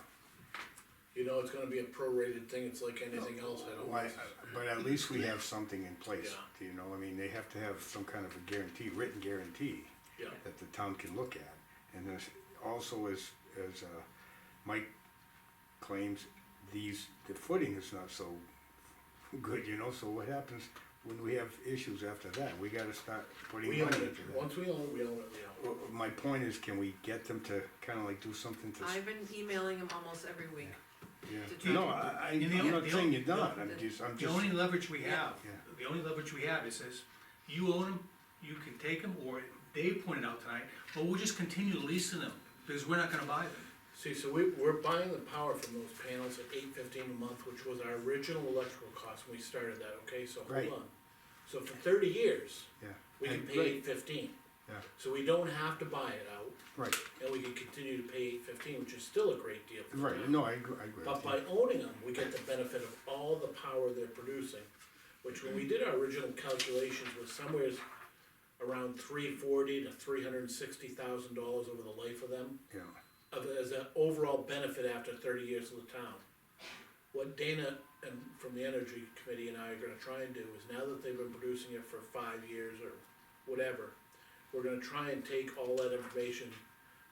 you know, it's gonna be a prorated thing, it's like anything else, I don't. Why, but at least we have something in place, Yeah. you know, I mean, they have to have some kind of a guarantee, written guarantee Yeah, that the town can look at. And there's also as Mike claims, the footing is not so good, you know, so what happens when we have issues after that, we gotta start putting We own money it, into that. once we own it, we own it, we own it. Well, my point is, can we get them to kinda like do something to, I've been emailing him almost every week. yeah, to try no, to- And the I'm not only- saying you're not, the- I'm just, The only leverage we Yeah. have, Yeah. the only leverage we have, it says, you own them, you can take them, or Dave pointed out tonight, well, we'll just continue leasing them, because we're not gonna buy them. See, so we're buying the power from those panels at $8.15 a month, which was our original electrical cost when we started that, okay, so Right. hold on. So for 30 years, yeah. we can And- pay right, $8.15. Yeah. So we don't have to buy it out, Right, and we can continue to pay $8.15, which is still a great deal for the right, town. no, I agree But with by you. owning them, we get the benefit of all the power they're producing, which when we did our original calculations was somewhere around $340,000 to $360,000 over the life of them, Yeah, as an overall benefit after 30 years of the town. What Dana and from the Energy Committee and I are gonna try and do is, now that they've been producing it for 5 years or whatever, we're gonna try and take all that information,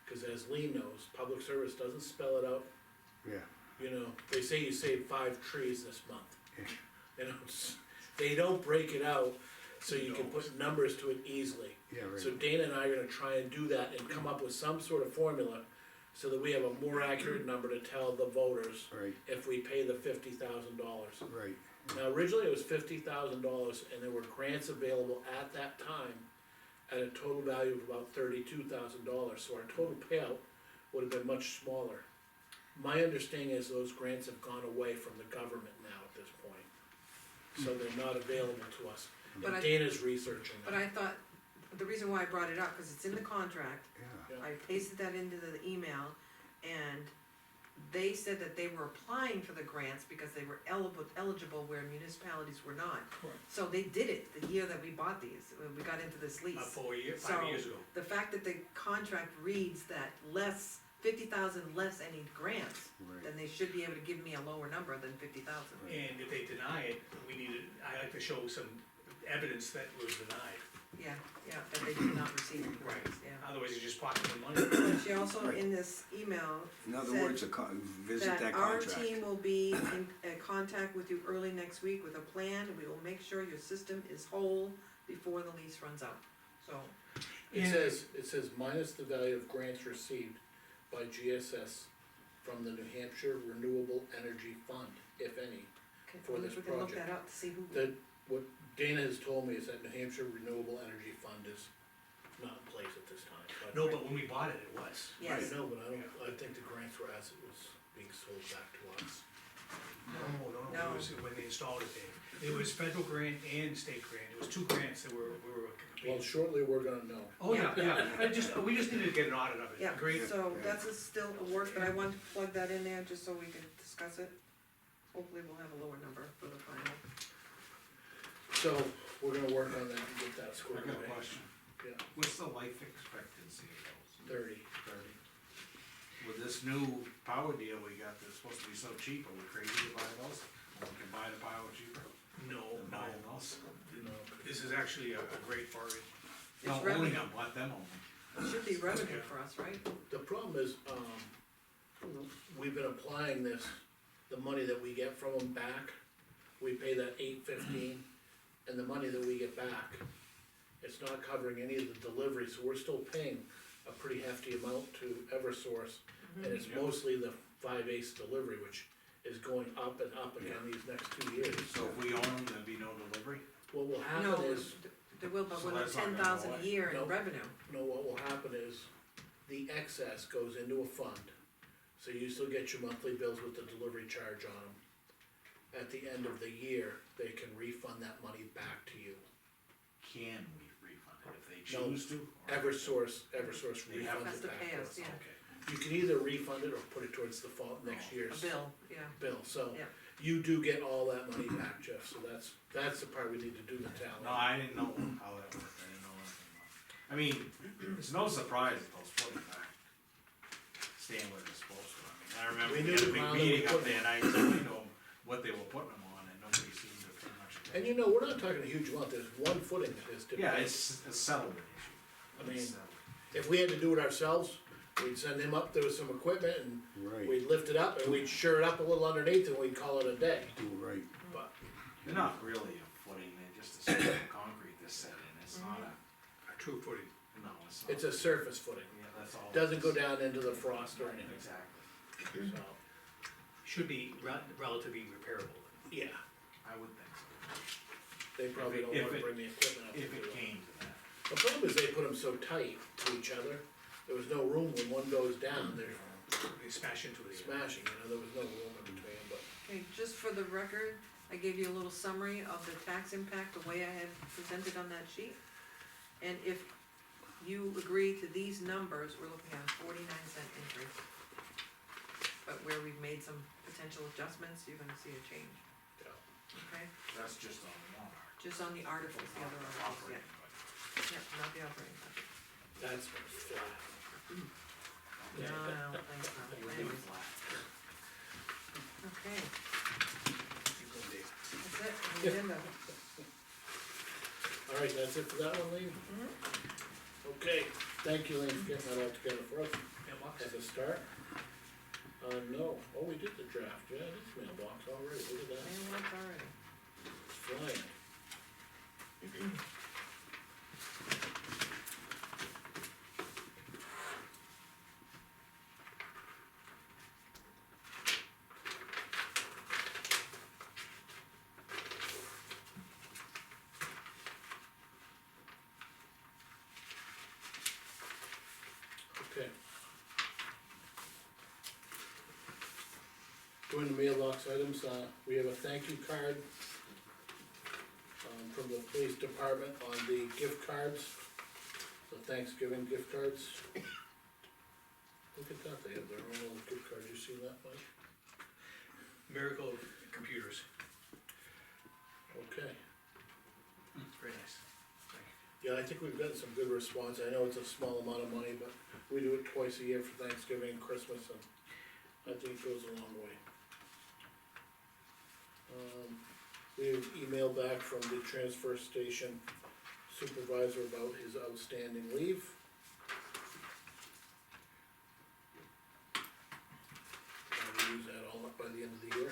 cause as Lean knows, public service doesn't spell it out. yeah, You know, they say you saved 5 trees this month. Yeah. You know, they don't break it out, so you can put numbers to it easily. yeah, So right, Dana and I are gonna try and do that and come up with some sort of formula, so that we have a more accurate number to tell the voters right, if we pay the $50,000. right, Now, originally it was $50,000, and there were grants available at that time at a total value of about $32,000, so our total payout would have been much smaller. My understanding is those grants have gone away from the government now at this point, so they're not available to us. But And I- Dana's researching But that. I thought, the reason why I brought it up, cause it's in the contract, yeah, Yeah. I pasted that into the email, and they said that they were applying for the grants because they were eligible where municipalities were not. Correct. So they did it the year that we bought these, when we got into this lease. 5 years So- ago. The fact that the contract reads that less, 50,000 less any grants, right, then they should be able to give me a lower number than 50,000. And if they deny it, we need to, I like to show some evidence that it was denied. Yeah, yeah, that they did not receive any grants, yeah. Otherwise, you just pocket the money. But she also, in this email, in other said words, visit that that our contract. team will be in contact with you early next week with a plan, and we will make sure your system is whole before the lease runs out, so. It says minus the value of grants received by GSS from the New Hampshire Renewable Energy Fund, if any. Okay, For well, this we can look project. that up to see who. That, what Dana has told me is that New Hampshire Renewable Energy Fund is not in place at this time. No, but when we bought it, it was. I Yes, know, but I think the grants were as it was being sold back to us. No, No. it was when they installed it, Dave. It was federal grant and state grant, it was 2 grants that we were Well, competing. shortly, we're gonna know. Oh, yeah, yeah, we just needed to get an audit of it, yeah, agreed? so that's still a work, but I wanted to plug that in there just so we can discuss it. Hopefully we'll have a lower number for the final. So, we're gonna work on that and get that I squared got a away. question, Yeah, what's the life expectancy of those? 30. 30. With this new power deal we got that's supposed to be so cheap, are we crazy to buy those? Or we can buy the power cheaper No, than no, buying those? You know, this is actually a great bargain. It's No, owning revenue, them, let them own them. it should be revenue for us, right? the problem is, we've been applying this, the money that we get from them back, we pay that $8.15, and the money that we get back, it's not covering any of the delivery, so we're still paying a pretty hefty amount to Eversource, and it's Yeah. mostly the 5/8 delivery, which is going up and up again these next 2 years. So if we own them, there'd be no delivery? What will No, happen is, there will, but So with that's not gonna 10,000 go a away. year in Nope. revenue, no, what will happen is, the excess goes into a fund, so you still get your monthly bills with the delivery charge on them. At the end of the year, they can refund that money back to you. Can we refund it if they No. choose to? or- Eversource They have refunds Has it to back pay to us, us. yeah. Okay. You can either refund it or put it towards the fall, next a year's bill, yeah. bill, so Yeah. you do get all that money back, Jeff, so that's the part we need to do the tally. No, I didn't know how that worked, I didn't know anything about it. I mean, it's no surprise that those footing back stand where they're supposed to, I mean, I remember We we knew had a the big ground they meeting were up putting there and I explained to them what they were putting them on and nobody seemed to pay much attention. And you know, we're not talking a huge amount, there's one footing that is different. Yeah, it's a settlement issue. I mean, It's settled. if we had to do it ourselves, we'd send him up there with some equipment and Right, we'd lift it up and we'd sure it up a little underneath and we'd call it a day. do right, But They're not really a footing, they're just a straight up concrete that's set in, it's not a, A true footing. no, it's not. It's a surface footing, Yeah, that's all. it doesn't go is. down into the frost or anything, Exactly, so, Should be relatively repairable. yeah, I would think so, they probably don't If wanna it- bring the equipment up. if to it do came to that. The problem is they put them so tight to each other, there was no room when one goes down, they're They smash into it. smashing, there was no room in between, but. Okay, just for the record, I gave you a little summary of the tax impact, the way I had presented on that sheet. And if you agree to these numbers, we're looking at a 49-cent increase. But where we've made some potential adjustments, you're gonna see a change, Yeah. okay? That's just on one article. Just on the articles, the other articles, yeah, Operating budget. yeah, not the operating budget. That's what's flat. No, I don't think so, It would be anyways, flat. okay, Keep going, Dave. that's it, on the agenda. Alright, that's it for that one, Lean? Okay, thank you, Lean, for getting that all together for us Mailbox? as a start. No, oh, we did the draft, yeah, it is mailbox already, look at that, And what's already? it's flying. Okay. Going to mailbox items, we have a thank you card from the police department on the gift cards, the Thanksgiving gift cards. Look at that, they have their own little gift cards, you see that, Mike? Miracle of Computers. Okay, Very nice. Thank yeah, I think we've gotten some good response, I know it's a small amount of money, but we do it twice a year for Thanksgiving and Christmas, and I think it goes a long way. We have email back from the transfer station supervisor about his outstanding leave. We'll use that all up by the end of the year.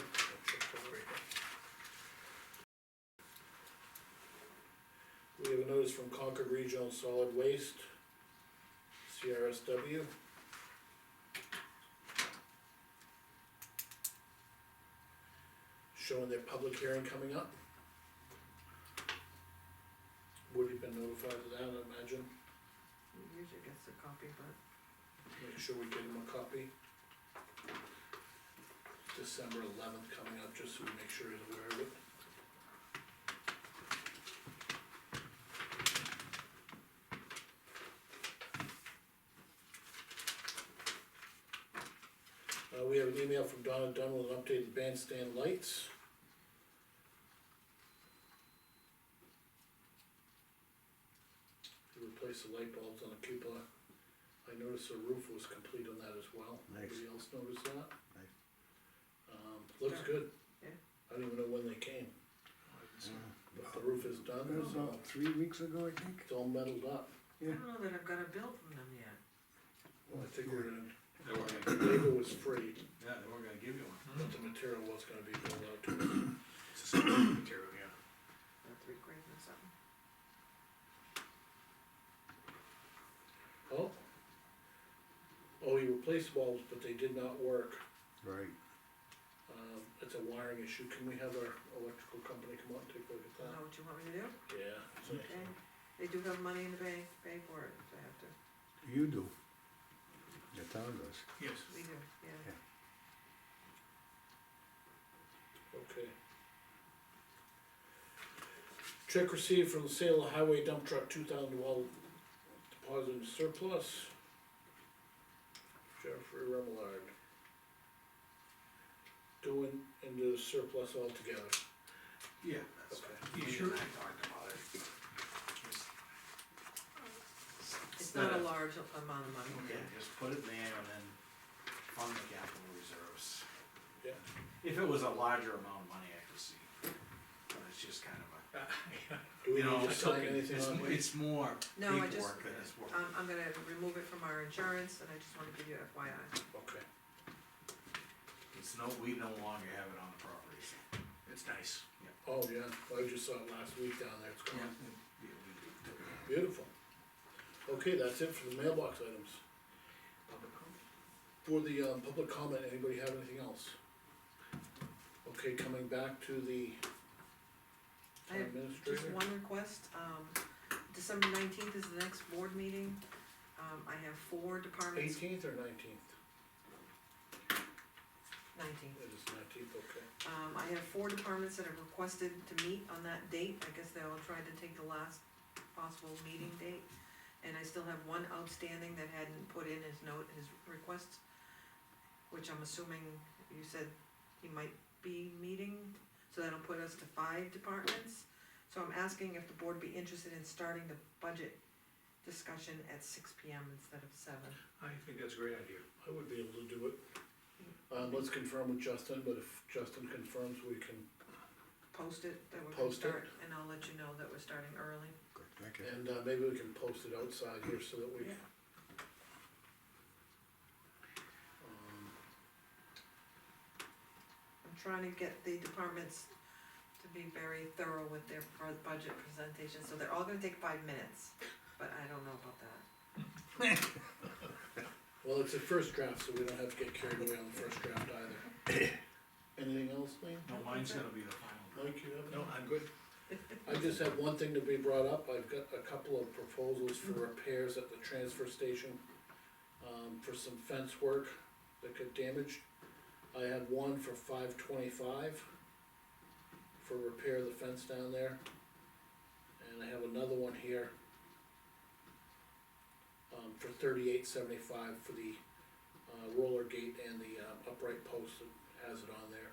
We have a notice from Concord Regional Solid Waste, CRSW. Showing their public hearing coming up. Woody been notified of that, I imagine, Usually gets a copy, but make sure we get him a copy. December 11th coming up, just so we make sure he's aware of it. We have an email from Donna Dunn with an updated bandstand lights. To replace the light bulbs on the cupola. I noticed the roof was complete on that as well. Nice. Anybody else notice that? Nice. Looks Yeah. good. Yeah. I don't even know when they came, but the roof is done, That was so about 3 weeks ago, I think. it's all metaled up. I don't know that I've got a bill from them yet. I think we're gonna, They were gonna, labor was free, yeah, they were gonna give you one. but the material was gonna be billed out to us. It's a simple material, yeah. About 3 grand or something. Oh, he replaced bulbs, but they did not work. Right. It's a wiring issue, can we have our electrical company come out and take a look at I don't that? know what you want me to do? Yeah. so- Okay, they do have money in the bank, pay for it, if they have to, You do. The town does. Yes. we do, yeah. Okay. Check received from the sale of highway dump truck, $2,000 deposit in surplus. Jeffrey Remillard. Going into surplus altogether. Yeah, that's Okay. right. You Me sure? and I talked about it. It's not a large amount of money, Okay, just put it there and then fund the capital reserves. Yeah. If it was a larger amount of money, I could see, but it's just kind of a, Do we you know, need to sign token, anything it's, on it? it's more No, I just- paperwork than it's work. I'm gonna remove it from our insurance, and I just wanna give you FYI. Okay. It's no, we no longer have it on the property, so. It's nice. Oh, yeah, I just saw it last week down there, it's Yeah, gone, we took it out. beautiful. Okay, that's it for the mailbox items. Public comment? For the, public comment, anybody have anything else? Okay, coming back to the I have administrator. just one request, December 19th is the next board meeting. I have 4 departments. 18th or 19th? 19th. It is 19th, okay. I have 4 departments that have requested to meet on that date, I guess they'll try to take the last possible meeting date. And I still have 1 outstanding that hadn't put in his request, which I'm assuming you said he might be meeting, so that'll put us to 5 departments. So I'm asking if the board be interested in starting the budget discussion at 6 PM instead of 7. I think that's a great idea. I would be able to do it. Let's confirm with Justin, but if Justin confirms, we can, Post it, that we're gonna Post it. start, and I'll let you know that we're starting early. Good, thank you. and, maybe we can post it outside here so that we. Yeah. I'm trying to get the departments to be very thorough with their budget presentation, so they're all gonna take 5 minutes, but I don't know about that. Well, it's a first draft, so we don't have to get carried away on the first draft either. Anything else, Lean? No, mine's gonna be the final. Mike, you have No, anything? I'm good. I just have one thing to be brought up, I've got a couple of proposals for repairs at the transfer station, for some fence work that got damaged. I have one for $525 for repair of the fence down there. And I have another one here, for $38.75 for the, roller gate and the, upright post that has it on there.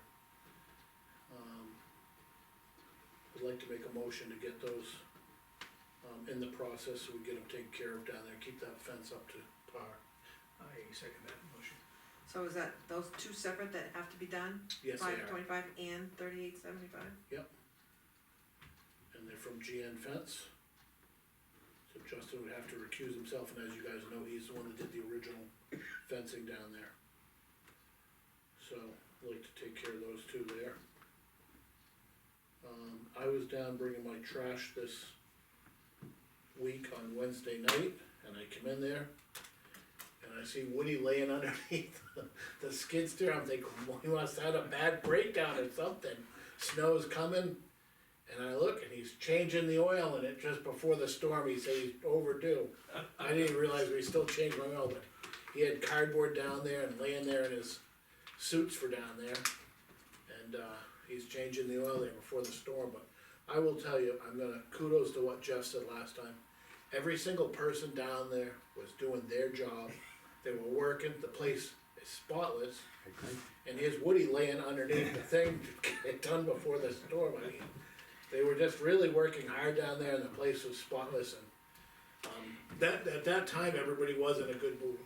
I'd like to make a motion to get those, in the process, so we get them taken care of down there, keep that fence up to par. I second that motion. So is that those 2 separate that have to be done? Yes, they are, 525 and 3875? and they're from GN Fence. So Justin would have to recuse himself, and as you guys know, he's the one that did the original fencing down there. So, I'd like to take care of those 2 there. I was down bringing my trash this week on Wednesday night, and I come in there, and I see Woody laying underneath the skid steer. I'm thinking, well, he must have had a bad breakdown or something. Snow's coming, and I look, and he's changing the oil in it just before the storm. He said he's overdue. I didn't even realize we still changed my oil, but he had cardboard down there and laying there in his suits for down there. And, he's changing the oil there before the storm, but I will tell you, I'm gonna kudos to what Jeff said last time. Every single person down there was doing their job, they were working, the place is spotless, and here's Woody laying underneath the thing to get it done before the storm. I mean, they were just really working hard down there, and the place was spotless, and, at that time, everybody was in a good mood.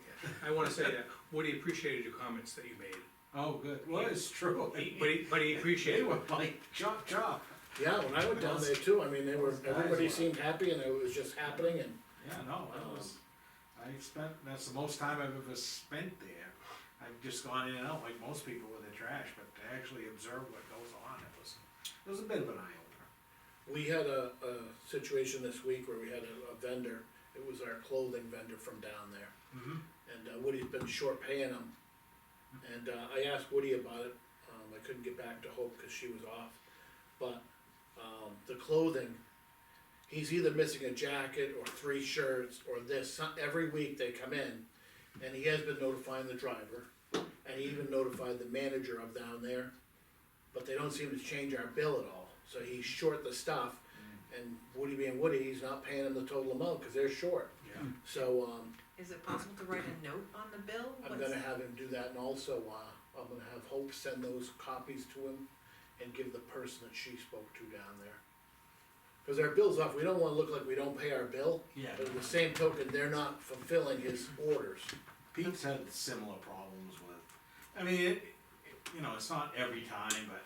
I wanna say that Woody appreciated your comments that you made. Oh, good, well, it's true. But he They appreciated were it. like, chop, chop. Yeah, when I went down there too, I mean, Those guys everybody were- seemed happy, and it was just happening, and, Yeah, no, that's the most time I've ever spent there. I've just gone in and out like most people with their trash, but to actually observe what goes on, it was a bit of an eye opener. we had a situation this week where we had a vendor, it was our clothing vendor from down there. Mm-hmm. And Woody's been short paying him, and I asked Woody about it, I couldn't get back to Hope, cause she was off. But, the clothing, he's either missing a jacket or 3 shirts or this, every week they come in. And he has been notifying the driver, and he even notified the manager of down there, but they don't seem to change our bill at all. So he's short the stuff, and Woody being Woody, he's not paying them the total amount, cause they're short. Yeah. So, Is it possible to write a note on the bill? I'm gonna have him do that, and also, I'm gonna have Hope send those copies to him and give the person that she spoke to down there. Cause our bill's off, we don't wanna look like we don't pay our bill, Yeah. but at the same token, they're not fulfilling his orders. Pete's had similar problems with, I mean, it's not every time, but,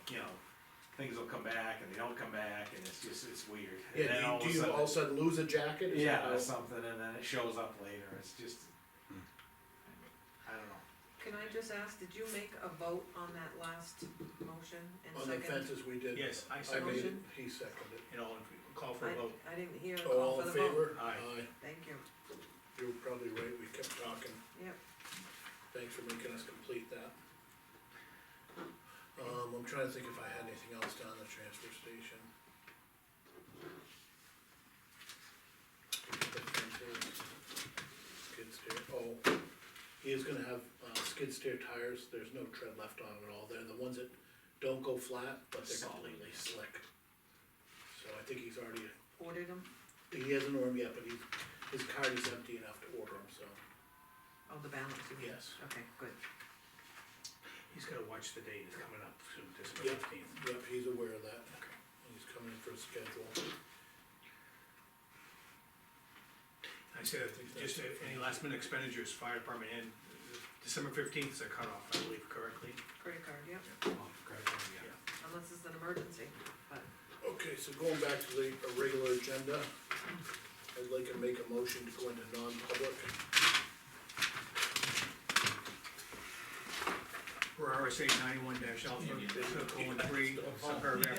things will come back and they don't come back, and it's weird. And then Yeah, all do of a you sudden- all of a sudden lose a jacket? Is that Yeah, how- or something, and then it shows up later, it's just, I don't know. Can I just ask, did you make a vote on that last motion? And On the second? fences we did. Yes, I I second made it, it, he seconded. you know, and call for a vote. I didn't hear a All call for in the vote. favor? Aye. Thank you, You were probably right, we kept talking. yep. Thanks for making us complete that. I'm trying to think if I had anything else down the transfer station. The fences, skid steer, oh, he is gonna have, skid steer tires, there's no tread left on it at all, they're the ones that don't go flat, but they're Solid. completely slick. So I think he's already, Ordered them? he hasn't ordered them yet, but his card is empty enough to order them, so, Oh, the balance, you mean? yes. Okay, good. He's gotta watch the date, it's coming up soon, December Yep. 15th. Yep, he's aware of that, he's coming in for a schedule. I said, just any last minute expenditures, fire department and December 15th is a cutoff, I believe, correctly. Credit card, yep, unless it's an emergency, but, Okay, so going back to the regular agenda, I'd like to make a motion to go into non-public. For RSA 91 alpha, colon 3, subparagraph